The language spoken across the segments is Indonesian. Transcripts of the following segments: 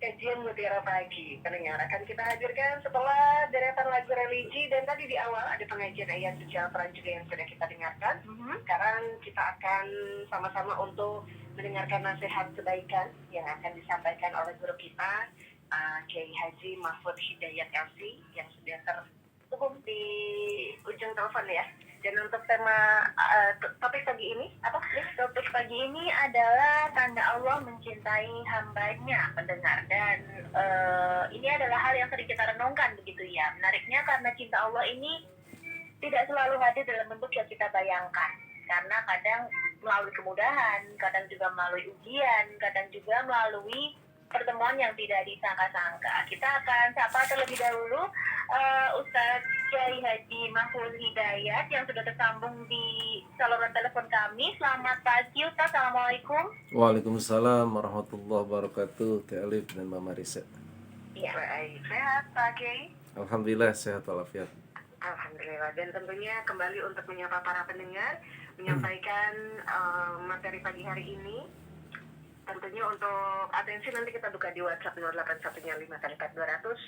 kajian Mutiara Pagi. Pendengar akan kita hadirkan setelah deretan lagu religi dan tadi di awal ada pengajian ayat suci Al-Quran juga yang sudah kita dengarkan. Sekarang kita akan sama-sama untuk mendengarkan nasihat kebaikan yang akan disampaikan oleh guru kita, Kiai Haji Mahfud Hidayat LC yang sudah terhubung di ujung telepon ya. Dan untuk tema topik pagi ini apa? Topik pagi ini adalah tanda Allah mencintai hambanya, pendengar. Dan ini adalah hal yang sering kita renungkan begitu ya. Menariknya karena cinta Allah ini tidak selalu hadir dalam bentuk yang kita bayangkan. Karena kadang melalui kemudahan, kadang juga melalui ujian, kadang juga melalui pertemuan yang tidak disangka-sangka. Kita akan sapa terlebih dahulu Ustadz Kiai Haji Mahfud Hidayat yang sudah tersambung di saluran telepon kami. Selamat pagi Ustadz, Assalamualaikum. Waalaikumsalam warahmatullahi wabarakatuh. Teh Alif dan Mama Risa. Iya, baik. Sehat Pak Kiai? Alhamdulillah sehat walafiat. Alhamdulillah. Dan tentunya kembali untuk menyapa para pendengar, menyampaikan materi pagi hari ini. Tentunya untuk atensi nanti kita buka di WhatsApp 0815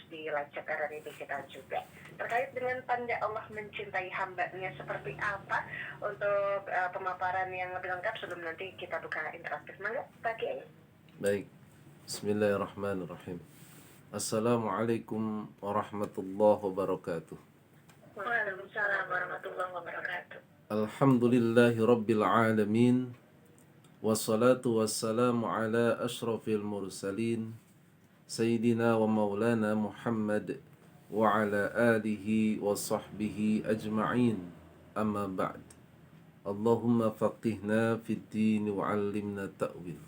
di live chat RRI Digital juga. Terkait dengan tanda Allah mencintai hambanya seperti apa untuk pemaparan yang lebih lengkap sebelum nanti kita buka interaktif. Mangga, Pak Kiai. Baik. Bismillahirrahmanirrahim. Assalamualaikum warahmatullahi wabarakatuh. Waalaikumsalam warahmatullahi wabarakatuh. Alhamdulillahi rabbil alamin. Wassalatu wassalamu ala ashrafil mursalin Sayyidina wa maulana Muhammad wa ala alihi wa sahbihi ajma'in. Amma ba'd. Allahumma faqihna fid din wa 'allimna ta'wil.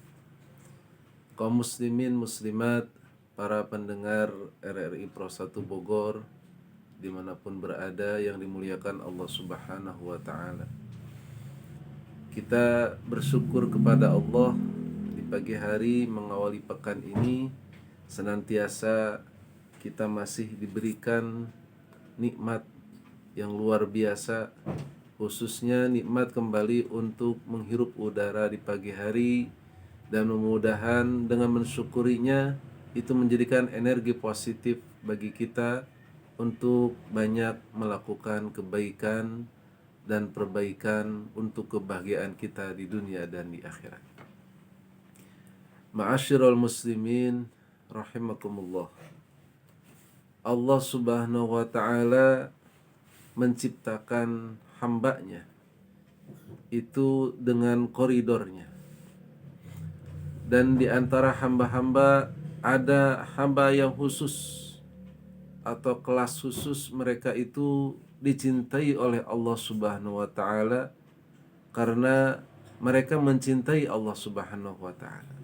Kaum muslimin muslimat, para pendengar RRI Pro 1 Bogor dimanapun berada yang dimuliakan Allah Subhanahu wa ta'ala, kita bersyukur kepada Allah di pagi hari mengawali pekan ini senantiasa kita masih diberikan nikmat yang luar biasa, khususnya nikmat kembali untuk menghirup udara di pagi hari, dan mudah-mudahan dengan mensyukurinya itu menjadikan energi positif bagi kita untuk banyak melakukan kebaikan dan perbaikan untuk kebahagiaan kita di dunia dan di akhirat. Ma'asyiral muslimin rahimakumullah. Allah Subhanahu wa ta'ala menciptakan hambanya itu dengan koridornya. Dan di antara hamba-hamba ada hamba yang khusus atau kelas khusus, mereka itu dicintai oleh Allah Subhanahu wa ta'ala karena mereka mencintai Allah Subhanahu wa ta'ala.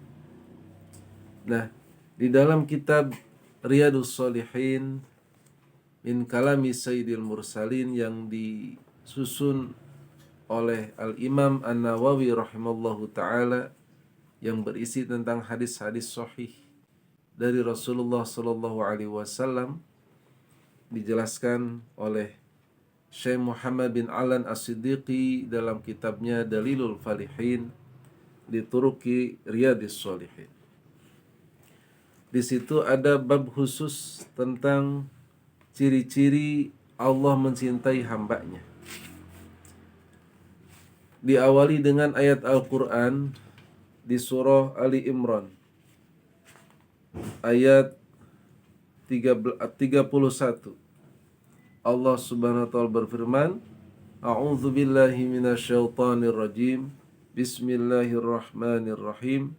Nah, di dalam kitab Riyadhus Shalihin min kalami Sayyidil Mursalin yang disusun oleh Al-Imam An-Nawawi rahimallahu ta'ala, yang berisi tentang hadis-hadis sahih dari Rasulullah sallallahu alaihi wasallam, dijelaskan oleh Syekh Muhammad bin Alan As-Siddiqi dalam kitabnya Dalilul Falihin di Turuki Riyadhis Shalihin. Di situ ada bab khusus tentang ciri-ciri Allah mencintai hambanya. Diawali dengan ayat Al-Quran di surah Ali Imran ayat 31. Allah Subhanahu wa ta'ala berfirman, A'udzu billahi minasyaitonir rajim. Bismillahirrahmanirrahim.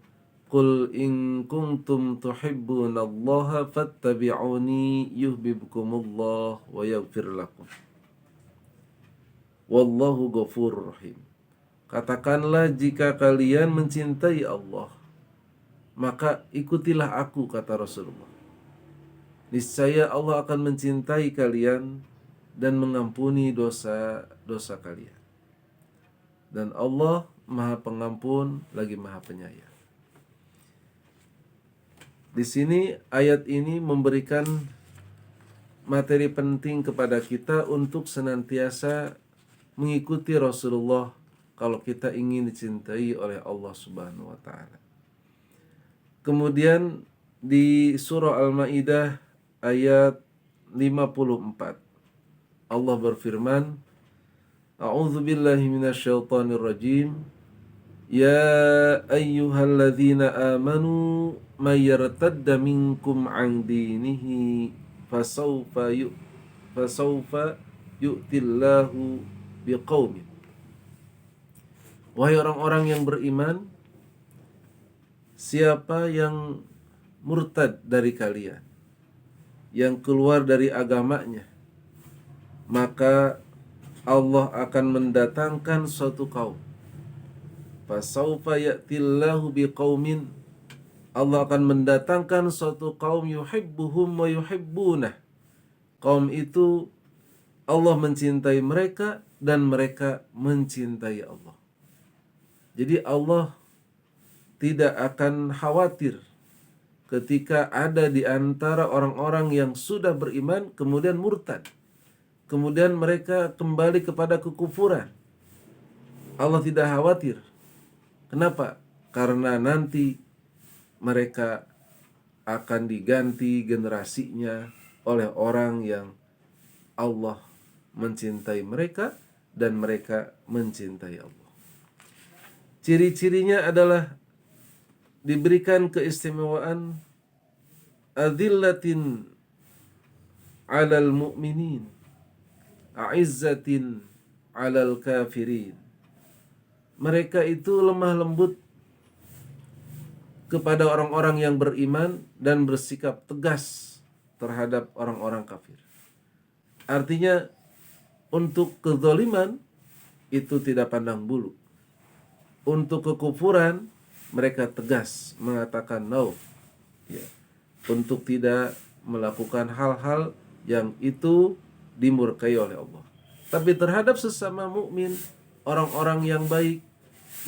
Qul in kuntum tuhibbunallaha fattabi'uni yuhibbukumullah wa yaghfir lakum. Wallahu ghafurur rahim. Katakanlah, jika kalian mencintai Allah, maka ikutilah aku, kata Rasulullah. Niscaya Allah akan mencintai kalian dan mengampuni dosa-dosa kalian. Dan Allah Maha Pengampun lagi Maha Penyayang. Di sini ayat ini memberikan materi penting kepada kita untuk senantiasa mengikuti Rasulullah kalau kita ingin dicintai oleh Allah Subhanahu wa ta'ala. Kemudian di surah Al-Maidah ayat 54. Allah berfirman, A'udzu billahi minasyaitonir rajim. Ya ayyuhalladzina amanu may yartadda minkum 'an dinihi fasawfa yu'tillahu biqaumin. Wahai orang-orang yang beriman, siapa yang murtad dari kalian, yang keluar dari agamanya, maka Allah akan mendatangkan suatu kaum. Fasaufa ya'tillahu biqaumin, Allah akan mendatangkan suatu kaum yuhibbuhum wa yuhibbunah. Kaum itu Allah mencintai mereka dan mereka mencintai Allah. Jadi Allah tidak akan khawatir ketika ada di antara orang-orang yang sudah beriman kemudian murtad, kemudian mereka kembali kepada kekufuran. Allah tidak khawatir. Kenapa? Karena nanti mereka akan diganti generasinya oleh orang yang Allah mencintai mereka dan mereka mencintai Allah. Ciri-cirinya adalah diberikan keistimewaan adillatin 'alal mu'minin, a'izzatin 'alal kafirin. Mereka itu lemah lembut kepada orang-orang yang beriman dan bersikap tegas terhadap orang-orang kafir. Artinya untuk kezaliman itu tidak pandang bulu. Untuk kekufuran mereka tegas mengatakan no. Ya. Untuk tidak melakukan hal-hal yang itu dimurkai oleh Allah. Tapi terhadap sesama mukmin, orang-orang yang baik,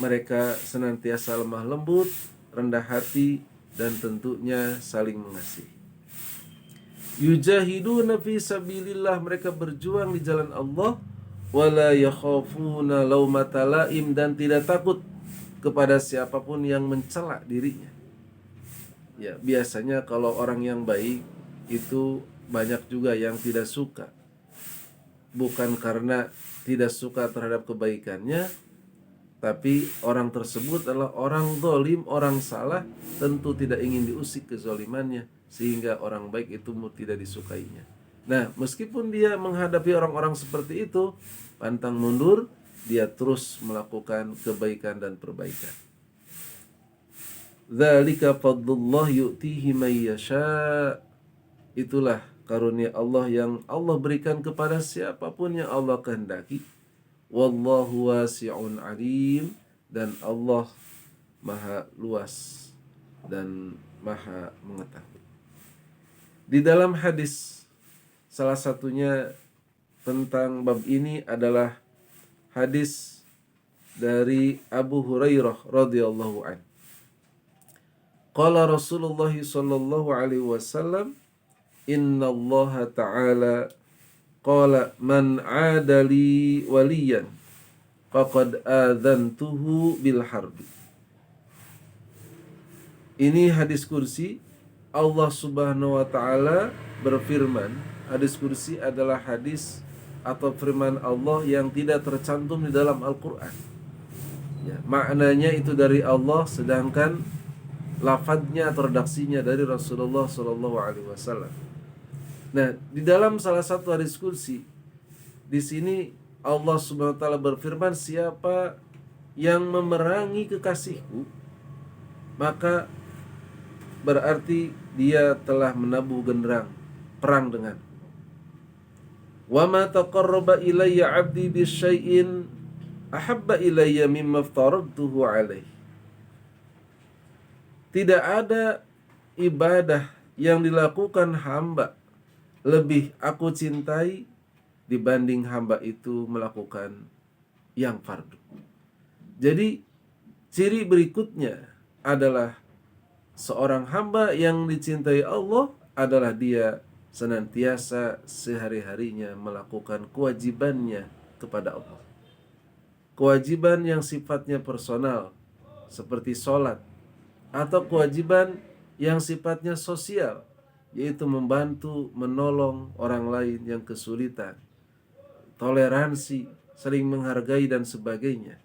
mereka senantiasa lemah lembut, rendah hati, dan tentunya saling mengasihi. Yujahiduna fi sabilillah, mereka berjuang di jalan Allah, wala yakhafuna laumata laim, dan tidak takut kepada siapapun yang mencela dirinya. Ya, biasanya kalau orang yang baik itu banyak juga yang tidak suka. Bukan karena tidak suka terhadap kebaikannya, tapi orang tersebut adalah orang zalim, orang salah, tentu tidak ingin diusik kezalimannya, sehingga orang baik itu tidak disukainya. Nah, meskipun dia menghadapi orang-orang seperti itu, pantang mundur, dia terus melakukan kebaikan dan perbaikan. Dzalika fadlullah yu'tihi may yasha. Itulah karunia Allah yang Allah berikan kepada siapapun yang Allah kehendaki. Wallahu wasi'un alim, dan Allah maha luas dan maha mengetahui. Di dalam hadis, salah satunya tentang bab ini adalah hadis dari Abu Hurairah radhiyallahu anhu. Qala Rasulullah sallallahu alaihi wasallam, Inna Allah ta'ala qala man 'ada li waliyan faqad adzantuhu bil harbi. Ini hadis kursi. Allah Subhanahu wa taala berfirman, hadis kursi adalah hadis atau firman Allah yang tidak tercantum di dalam Al-Qur'an. Ya, maknanya itu dari Allah, sedangkan lafadznya atau redaksinya dari Rasulullah sallallahu alaihi wasallam. Nah, di dalam salah satu hadis kursi di sini Allah Subhanahu wa taala berfirman, siapa yang memerangi kekasihku, maka berarti dia telah menabuh genderang perang dengan. Wa ma taqarraba ilayya 'abdi bi syai'in ahabba ilayya mimma aftaradtuhu 'alaihi. Tidak ada ibadah yang dilakukan hamba lebih aku cintai dibanding hamba itu melakukan yang fardu. Jadi ciri berikutnya adalah seorang hamba yang dicintai Allah adalah dia senantiasa sehari-harinya melakukan kewajibannya kepada Allah. Kewajiban yang sifatnya personal seperti sholat, atau kewajiban yang sifatnya sosial, yaitu membantu, menolong orang lain yang kesulitan, toleransi, saling menghargai dan sebagainya.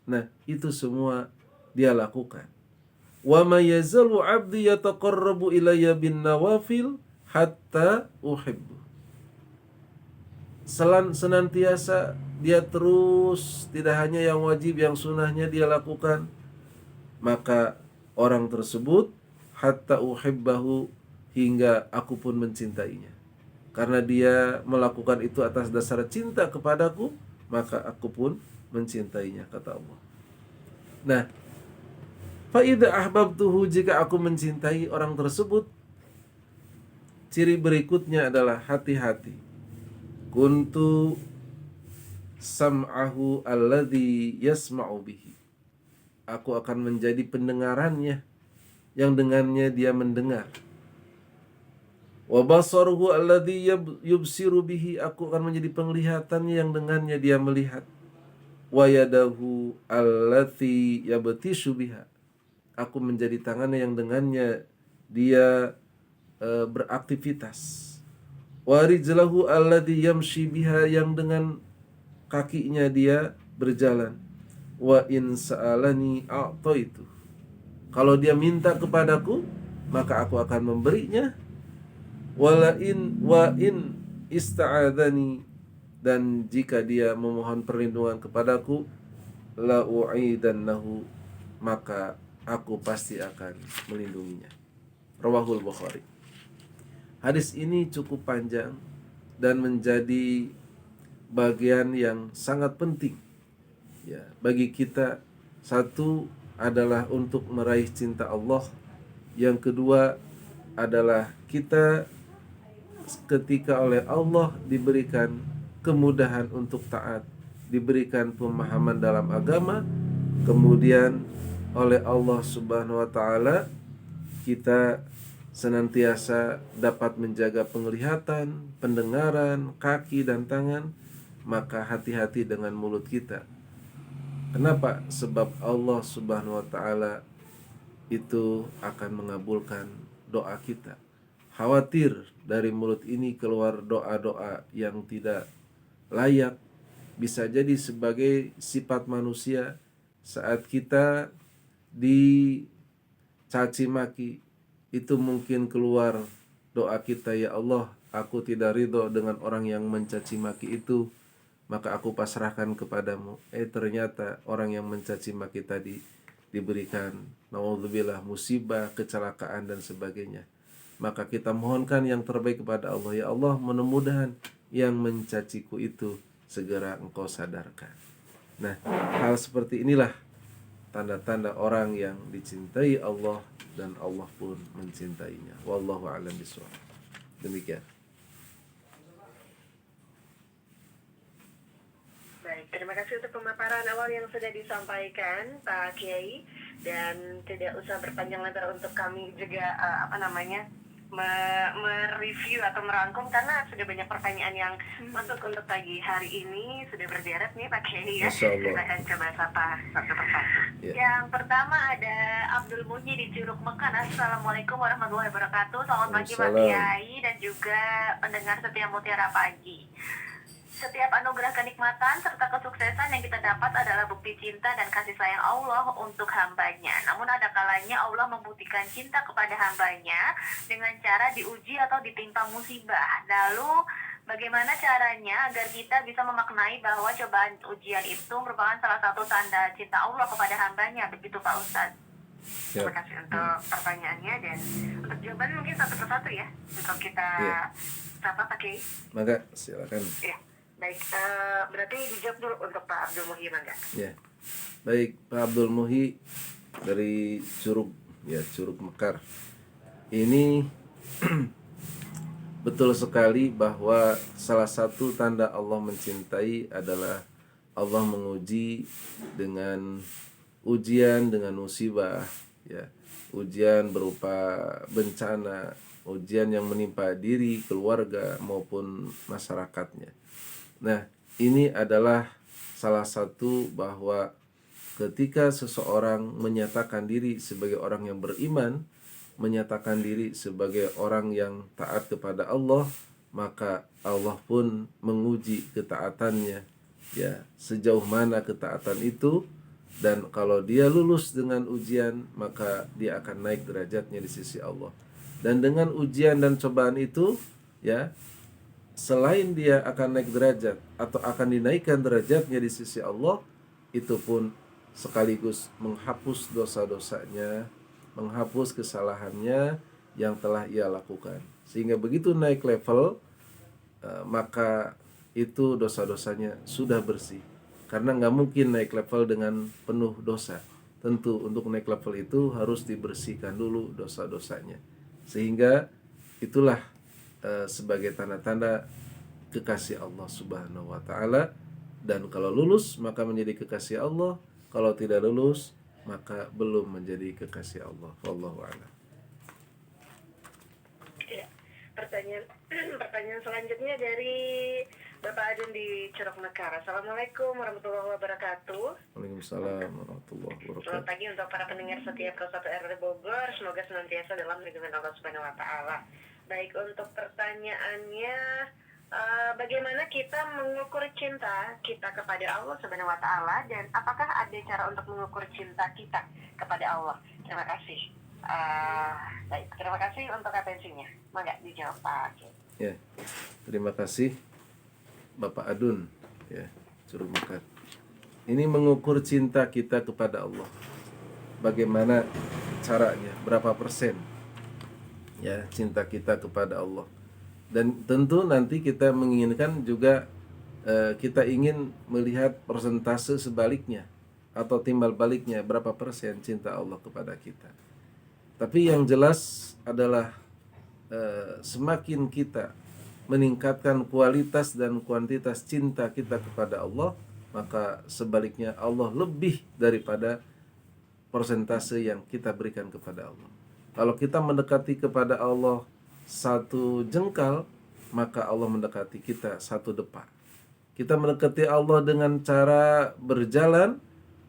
Nah, itu semua dia lakukan. Wa may yazalu 'abdi yataqarrabu ilayya bin nawafil hatta uhibbu. Senantiasa dia terus, tidak hanya yang wajib, yang sunnahnya dia lakukan, maka orang tersebut hatta uhibbahu, hingga aku pun mencintainya. Karena dia melakukan itu atas dasar cinta kepadaku, maka aku pun mencintainya, kata Allah. Nah, fa idza ahbabtuhu, jika aku mencintai orang tersebut, ciri berikutnya adalah hati-hati. Kuntu sam'ahu alladhi yasma'u bihi. Aku akan menjadi pendengarannya yang dengannya dia mendengar. Wa basaruhu alladhi yubsiru bihi. Aku akan menjadi penglihatannya yang dengannya dia melihat. Wa yadahu allati yabtishu biha. Aku menjadi tangannya yang dengannya dia beraktivitas. Wa rijlahu alladhi yamshi biha. Yang dengan kakinya dia berjalan. Wa in sa'alani a'taitu. Kalau dia minta kepadaku, maka aku akan memberinya. Wa in ista'adzani, dan jika dia memohon perlindungan kepadaku, la u'idannahu, maka aku pasti akan melindunginya. Rawahul Bukhari. Hadis ini cukup panjang dan menjadi bagian yang sangat penting ya bagi kita. Satu adalah untuk meraih cinta Allah. Yang kedua adalah kita ketika oleh Allah diberikan kemudahan untuk taat, diberikan pemahaman dalam agama, kemudian oleh Allah Subhanahu wa taala kita senantiasa dapat menjaga penglihatan, pendengaran, kaki dan tangan, maka hati-hati dengan mulut kita. Kenapa? Sebab Allah Subhanahu wa taala itu akan mengabulkan doa kita. Khawatir dari mulut ini keluar doa-doa yang tidak layak, bisa jadi sebagai sifat manusia saat kita dicaci maki, itu mungkin keluar doa kita, ya Allah, aku tidak ridho dengan orang yang mencaci maki itu, maka aku pasrahkan kepadamu. Ternyata orang yang mencaci maki tadi diberikan, naudzubillah, musibah, kecelakaan dan sebagainya. Maka kita mohonkan yang terbaik kepada Allah. Ya Allah, mudah-mudahan yang mencaciku itu segera Engkau sadarkan. Nah, hal seperti inilah tanda-tanda orang yang dicintai Allah dan Allah pun mencintainya. Wallahu a'lam bishawab. Demikian. Baik, terima kasih untuk pemaparan awal yang sudah disampaikan Pak Kiai, dan tidak usah berpanjang lebar untuk kami juga mereview atau merangkum, karena sudah banyak pertanyaan yang masuk untuk pagi hari ini. Sudah berderet nih Pak Kiai ya. Kita akan coba sapa satu persatu. Yang pertama ada Abdul Muji di Curug Mekan. Assalamualaikum warahmatullahi wabarakatuh. Selamat pagi Pak Kiai dan juga pendengar setia Mutiara Pagi. Setiap anugerah kenikmatan serta kesuksesan yang kita dapat adalah bukti cinta dan kasih sayang Allah untuk hambanya. Namun ada kalanya Allah membuktikan cinta kepada hambanya dengan cara diuji atau ditimpa musibah. Lalu bagaimana caranya agar kita bisa memaknai bahwa cobaan ujian itu merupakan salah satu tanda cinta Allah kepada hambanya? Begitu Pak Ustadz. Terima kasih untuk pertanyaannya, dan untuk jawaban mungkin satu persatu ya, untuk kita sapa pakai. Maka silakan. Ya. Baik, berarti dijawab dulu untuk Pak Abdul Muhi, Bangga. Ya, baik, Pak Abdul Muhi dari Curug Mekar. Ini betul sekali bahwa salah satu tanda Allah mencintai adalah Allah menguji dengan ujian, dengan musibah, ya, ujian berupa bencana, ujian yang menimpa diri, keluarga maupun masyarakatnya. Nah, ini adalah salah satu bahwa ketika seseorang menyatakan diri sebagai orang yang beriman, menyatakan diri sebagai orang yang taat kepada Allah, maka Allah pun menguji ketaatannya, ya, sejauh mana ketaatan itu. Dan kalau dia lulus dengan ujian, maka dia akan naik derajatnya di sisi Allah. Dan dengan ujian dan cobaan itu, ya, selain dia akan naik derajat atau akan dinaikkan derajatnya di sisi Allah, itu pun sekaligus menghapus dosa-dosanya, menghapus kesalahannya yang telah ia lakukan. Sehingga begitu naik level, maka itu dosa-dosanya sudah bersih. Karena nggak mungkin naik level dengan penuh dosa. Tentu untuk naik level itu harus dibersihkan dulu dosa-dosanya. Sehingga itulah sebagai tanda-tanda kekasih Allah Subhanahu wa taala. Dan kalau lulus maka menjadi kekasih Allah, kalau tidak lulus maka belum menjadi kekasih Allah. Wallahu a'lam. Ya, pertanyaan pertanyaan selanjutnya dari Bapak Adun di Curug Mekar. Assalamualaikum warahmatullahi wabarakatuh. Waalaikumsalam warahmatullahi Selamat wabarakatuh. pagi untuk para pendengar setiap Pro 1 RRI Bogor. Semoga senantiasa dalam lindungan Allah Subhanahu wa taala. Baik, untuk pertanyaannya, bagaimana kita mengukur cinta kita kepada Allah Subhanahu wa taala, dan apakah ada cara untuk mengukur cinta kita kepada Allah? Terima kasih. Baik, terima kasih untuk atensinya. Mangga dijawab Pak. Ya, terima kasih Bapak Adun, ya, Curug Mekar. Ini mengukur cinta kita kepada Allah. Bagaimana caranya? Berapa persen, ya, cinta kita kepada Allah? Dan tentu nanti kita menginginkan juga, kita ingin melihat persentase sebaliknya atau timbal baliknya, berapa persen cinta Allah kepada kita. Tapi yang jelas adalah semakin kita meningkatkan kualitas dan kuantitas cinta kita kepada Allah, maka sebaliknya Allah lebih daripada persentase yang kita berikan kepada Allah. Kalau kita mendekati kepada Allah satu jengkal, maka Allah mendekati kita satu depa. Kita mendekati Allah dengan cara berjalan,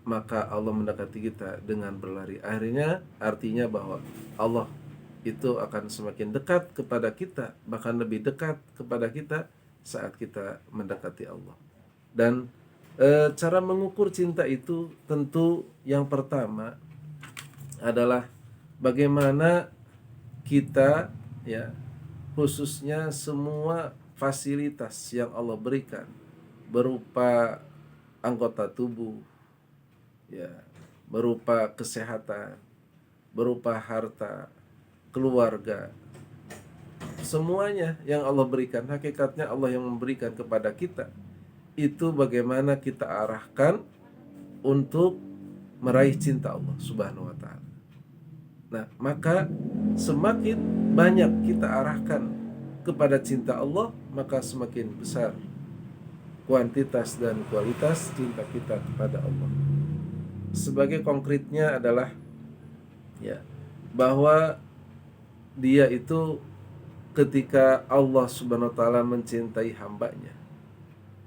maka Allah mendekati kita dengan berlari. Akhirnya artinya bahwa Allah itu akan semakin dekat kepada kita, bahkan lebih dekat kepada kita saat kita mendekati Allah. Dan cara mengukur cinta itu tentu yang pertama adalah bagaimana kita, ya, khususnya semua fasilitas yang Allah berikan berupa anggota tubuh, ya, berupa kesehatan, berupa harta, keluarga, semuanya yang Allah berikan, hakikatnya Allah yang memberikan kepada kita, itu bagaimana kita arahkan untuk meraih cinta Allah Subhanahu wa taala. Nah, maka semakin banyak kita arahkan kepada cinta Allah, maka semakin besar kuantitas dan kualitas cinta kita kepada Allah. Sebagai konkretnya adalah, ya, bahwa dia itu ketika Allah Subhanahu wa taala mencintai hambanya,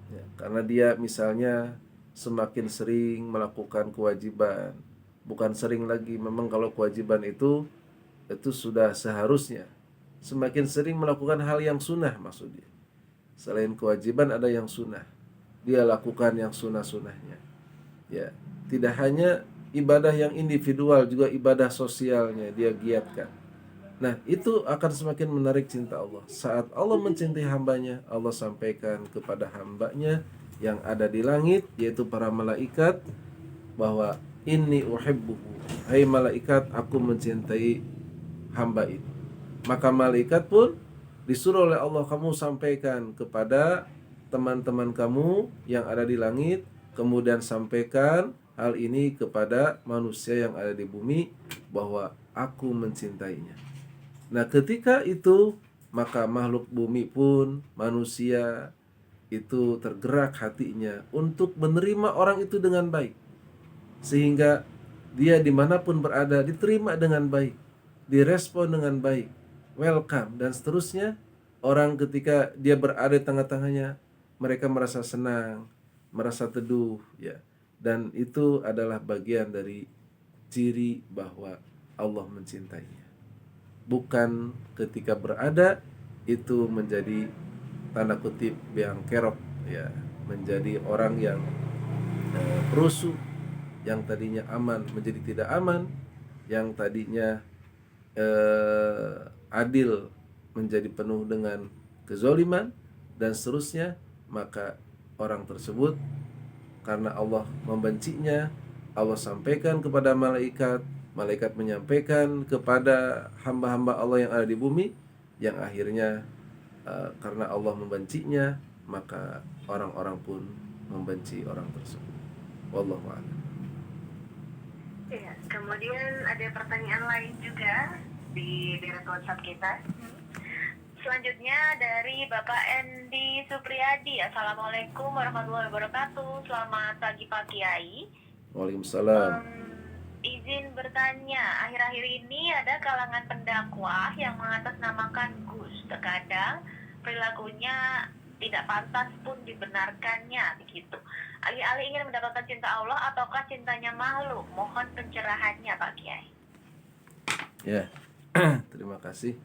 ya, karena dia misalnya semakin sering melakukan kewajiban, bukan sering lagi, memang kalau kewajiban itu sudah seharusnya, semakin sering melakukan hal yang sunnah, maksudnya selain kewajiban ada yang sunnah, dia lakukan yang sunnah-sunnahnya, ya, tidak hanya ibadah yang individual, juga ibadah sosialnya dia giatkan. Nah, itu akan semakin menarik cinta Allah. Saat Allah mencintai hambanya, Allah sampaikan kepada hambanya yang ada di langit, yaitu para malaikat, bahwa inni uhibbuhu, hai malaikat, aku mencintai hamba ini. Maka malaikat pun disuruh oleh Allah, kamu sampaikan kepada teman-teman kamu yang ada di langit, kemudian sampaikan hal ini kepada manusia yang ada di bumi, bahwa aku mencintainya. Nah, ketika itu maka makhluk bumi pun, manusia itu tergerak hatinya untuk menerima orang itu dengan baik, sehingga dia dimanapun berada diterima dengan baik, direspon dengan baik, welcome dan seterusnya. Orang ketika dia berada di tengah-tengahnya, mereka merasa senang, merasa teduh, ya. Dan itu adalah bagian dari ciri bahwa Allah mencintainya. bukan ketika berada itu menjadi tanda kutip yang kerok, ya, menjadi orang yang perusuh, yang tadinya aman menjadi tidak aman, yang tadinya adil menjadi penuh dengan kezoliman dan seterusnya. Maka orang tersebut, karena Allah membencinya, Allah sampaikan kepada malaikat, malaikat menyampaikan kepada hamba-hamba Allah yang ada di bumi, yang akhirnya karena Allah membencinya, maka orang-orang pun membenci orang tersebut. Wallahu a'lam. Iya, kemudian ada pertanyaan lain juga di direct WhatsApp kita. Selanjutnya dari Bapak Endi Supriyadi. Assalamualaikum warahmatullahi wabarakatuh. Selamat pagi Pak Kiai. Waalaikumsalam. Izin bertanya, akhir-akhir ini ada kalangan pendakwah yang mengatasnamakan Gus. Terkadang perilakunya tidak pantas pun dibenarkannya begitu. Alih-alih ingin mendapatkan cinta Allah ataukah cintanya makhluk? Mohon pencerahannya Pak Kiai. Ya, terima kasih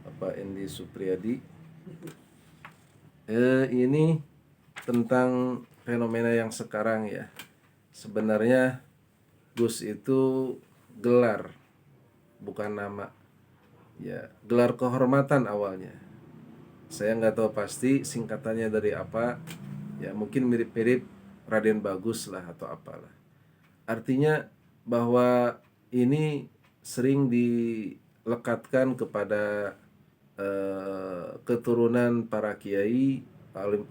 Bapak Endi Supriyadi. Ini tentang fenomena yang sekarang, ya. Sebenarnya Gus itu gelar, bukan nama. Ya, gelar kehormatan awalnya. Saya nggak tahu pasti singkatannya dari apa. Ya, mungkin mirip-mirip Raden Bagus lah atau apalah. Artinya bahwa ini sering dilekatkan kepada keturunan para kiai,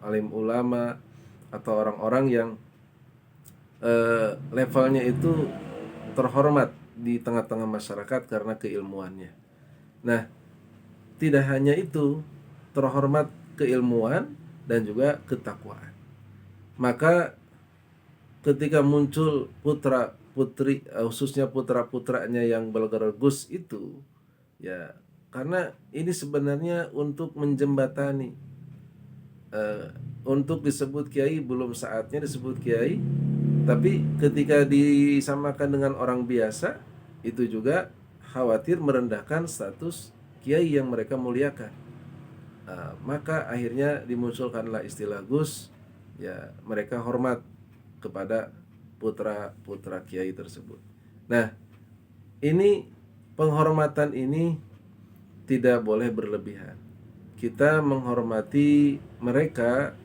alim ulama, atau orang-orang yang levelnya itu terhormat di tengah-tengah masyarakat karena keilmuannya. Nah, tidak hanya itu, terhormat keilmuan dan juga ketakwaan. Maka ketika muncul putra putri, khususnya putra putranya yang bergelar Gus itu, ya, karena ini sebenarnya untuk menjembatani. Untuk disebut kiai belum saatnya disebut kiai, tapi ketika disamakan dengan orang biasa, itu juga khawatir merendahkan status kiai yang mereka muliakan. Maka akhirnya dimunculkanlah istilah Gus, ya, mereka hormat kepada putra-putra kiai tersebut. Nah, ini penghormatan ini tidak boleh berlebihan. Kita menghormati mereka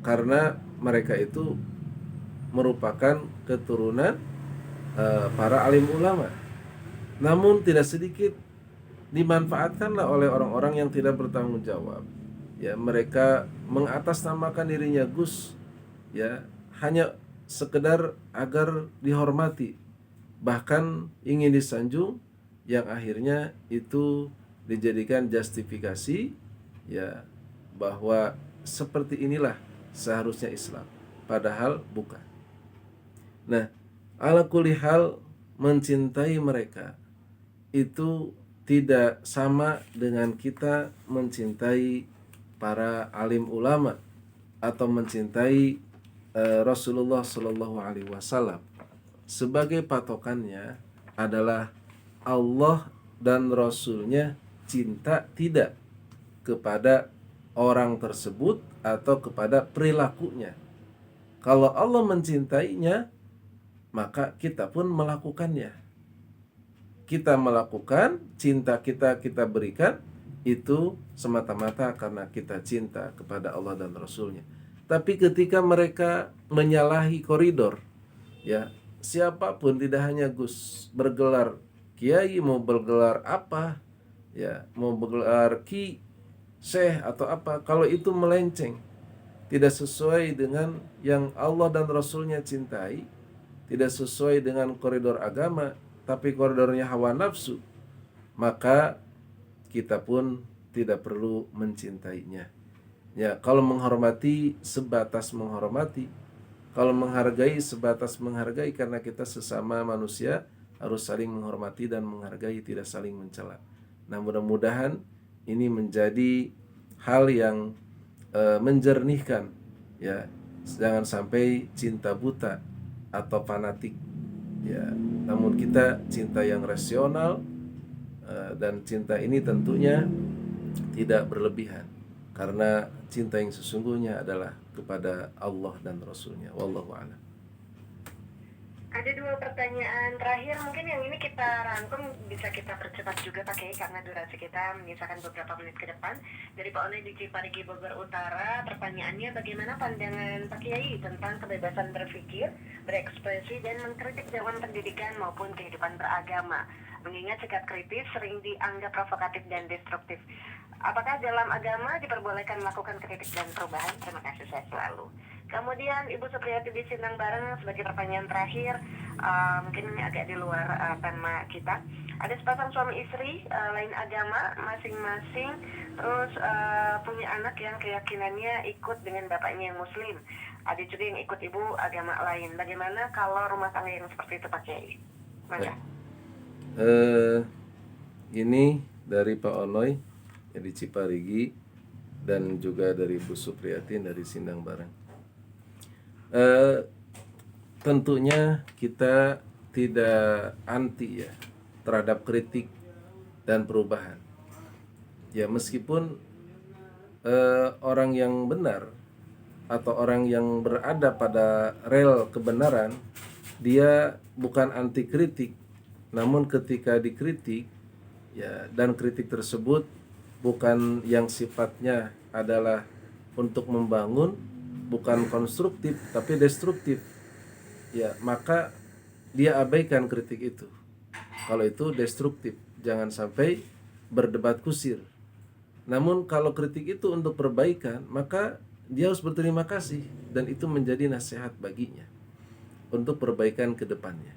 karena mereka itu merupakan keturunan para alim ulama. Namun tidak sedikit dimanfaatkanlah oleh orang-orang yang tidak bertanggung jawab. Ya, mereka mengatasnamakan dirinya Gus, ya, hanya sekedar agar dihormati, bahkan ingin disanjung, yang akhirnya itu dijadikan justifikasi, ya, bahwa seperti inilah seharusnya Islam, padahal bukan. Nah, ala kulli hal, mencintai mereka itu tidak sama dengan kita mencintai para alim ulama atau mencintai Rasulullah Shallallahu Alaihi Wasallam. Sebagai patokannya adalah Allah dan Rasulnya cinta tidak kepada orang tersebut atau kepada perilakunya. Kalau Allah mencintainya, maka kita pun melakukannya. Kita melakukan, cinta kita berikan, itu semata-mata karena kita cinta kepada Allah dan Rasulnya. Tapi ketika mereka menyalahi koridor, ya, siapapun, tidak hanya Gus, bergelar kiai, mau bergelar apa, ya, mau bergelar ki, syekh atau apa, kalau itu melenceng, tidak sesuai dengan yang Allah dan Rasulnya cintai, tidak sesuai dengan koridor agama, tapi koridornya hawa nafsu, maka kita pun tidak perlu mencintainya. Ya, kalau menghormati sebatas menghormati, kalau menghargai sebatas menghargai, karena kita sesama manusia harus saling menghormati dan menghargai, tidak saling mencela. Nah, mudah-mudahan ini menjadi hal yang menjernihkan, ya, jangan sampai cinta buta atau fanatik, ya, namun kita cinta yang rasional, Dan cinta ini tentunya tidak berlebihan, karena cinta yang sesungguhnya adalah kepada Allah dan Rasulnya. Wallahu a'lam. Ada dua pertanyaan terakhir, mungkin yang ini kita rangkum, bisa kita percepat juga Pak Kiai karena durasi kita menyisakan beberapa menit ke depan. Dari Pak Onai di Ciparigi Bogor Utara, pertanyaannya bagaimana pandangan Pak Kiai tentang kebebasan berpikir, berekspresi, dan mengkritik dalam pendidikan maupun kehidupan beragama, mengingat sikap kritis sering dianggap provokatif dan destruktif. Apakah dalam agama diperbolehkan melakukan kritik dan perubahan? Terima kasih, saya selalu. Kemudian Ibu Supriyati di Sindang Bareng sebagai pertanyaan terakhir, mungkin ini agak di luar tema kita. Ada sepasang suami istri lain agama masing-masing, terus punya anak yang keyakinannya ikut dengan bapaknya yang Muslim. Ada juga yang ikut ibu agama lain. Bagaimana kalau rumah tangga yang seperti itu Pak Kiai? Maka. Ini dari Pak Onoy yang di Ciparigi dan juga dari Bu Supriyatin dari Sindang Bareng. Tentunya kita tidak anti ya terhadap kritik dan perubahan. Ya meskipun orang yang benar atau orang yang berada pada rel kebenaran, dia bukan anti kritik, namun ketika dikritik ya, dan kritik tersebut bukan yang sifatnya adalah untuk membangun, bukan konstruktif tapi destruktif, ya maka dia abaikan kritik itu. Kalau itu destruktif, jangan sampai berdebat kusir. Namun kalau kritik itu untuk perbaikan, maka dia harus berterima kasih dan itu menjadi nasihat baginya untuk perbaikan ke depannya.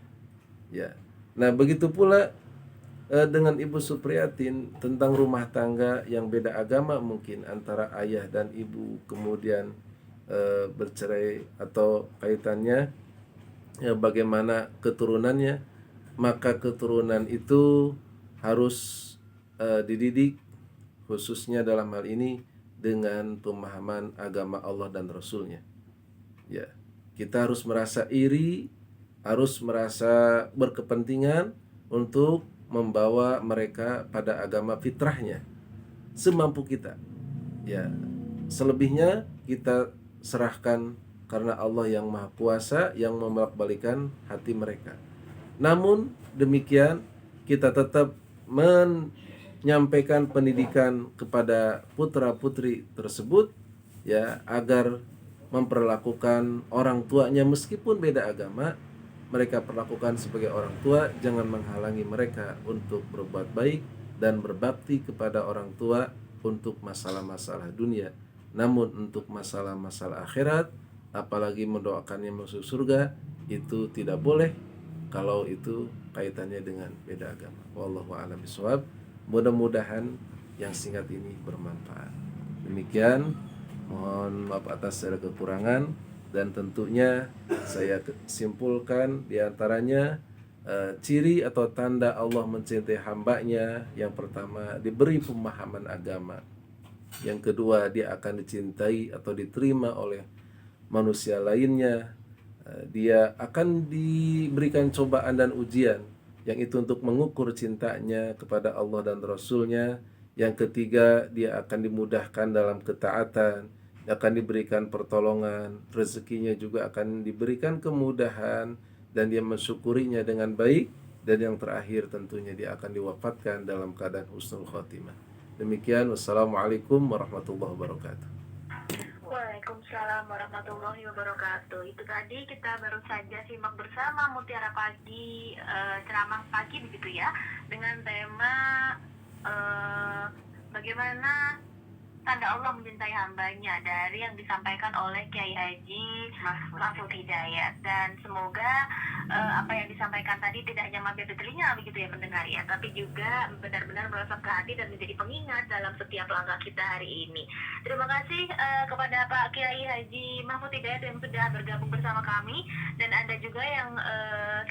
Ya. Nah, begitu pula dengan Ibu Supriyatin tentang rumah tangga yang beda agama mungkin antara ayah dan ibu, kemudian bercerai atau kaitannya bagaimana keturunannya, maka keturunan itu harus dididik khususnya dalam hal ini dengan pemahaman agama Allah dan Rasulnya. Ya, kita harus merasa iri, harus merasa berkepentingan untuk membawa mereka pada agama fitrahnya semampu kita. Ya, selebihnya kita serahkan karena Allah yang Maha Kuasa yang membolak-balikan hati mereka. Namun demikian kita tetap menyampaikan pendidikan kepada putra-putri tersebut ya, agar memperlakukan orang tuanya meskipun beda agama, mereka perlakukan sebagai orang tua, jangan menghalangi mereka untuk berbuat baik dan berbakti kepada orang tua untuk masalah-masalah dunia. Namun untuk masalah-masalah akhirat, apalagi mendoakannya masuk surga, itu tidak boleh kalau itu kaitannya dengan beda agama. Wallahu a'lam bishawab. Mudah-mudahan yang singkat ini bermanfaat. Demikian, mohon maaf atas segala kekurangan, dan tentunya saya simpulkan diantaranya ciri atau tanda Allah mencintai hambanya, yang pertama diberi pemahaman agama, yang kedua dia akan dicintai atau diterima oleh manusia lainnya, dia akan diberikan cobaan dan ujian yang itu untuk mengukur cintanya kepada Allah dan Rasulnya. Yang ketiga, dia akan dimudahkan dalam ketaatan, akan diberikan pertolongan, rezekinya juga akan diberikan kemudahan, dan dia mensyukurinya dengan baik. Dan yang terakhir tentunya dia akan diwafatkan dalam keadaan husnul khotimah. Demikian, wassalamualaikum warahmatullahi wabarakatuh. Waalaikumsalam warahmatullahi wabarakatuh. Itu tadi kita baru saja simak bersama Mutiara Pagi, ceramah pagi begitu ya, dengan tema bagaimana tanda Allah mencintai hambanya, dari yang disampaikan oleh Kiai Haji Mahfud Hidayat. Dan semoga apa yang disampaikan tadi tidak hanya mampir di telinga begitu ya pendengar ya, tapi juga benar-benar meresap ke hati dan menjadi pengingat dalam setiap langkah kita hari ini. Terima kasih kepada Pak Kiai Haji Mahfud Hidayat yang sudah bergabung bersama kami, dan Anda juga yang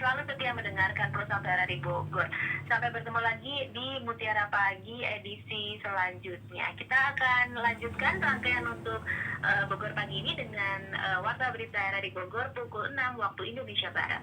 selalu setia mendengarkan Prosantara di Bogor. Sampai bertemu lagi di Mutiara Pagi edisi selanjutnya. Kita akan lanjutkan rangkaian untuk Bogor Pagi ini dengan Warta Berita Radio Bogor pukul 6 waktu Indonesia Barat.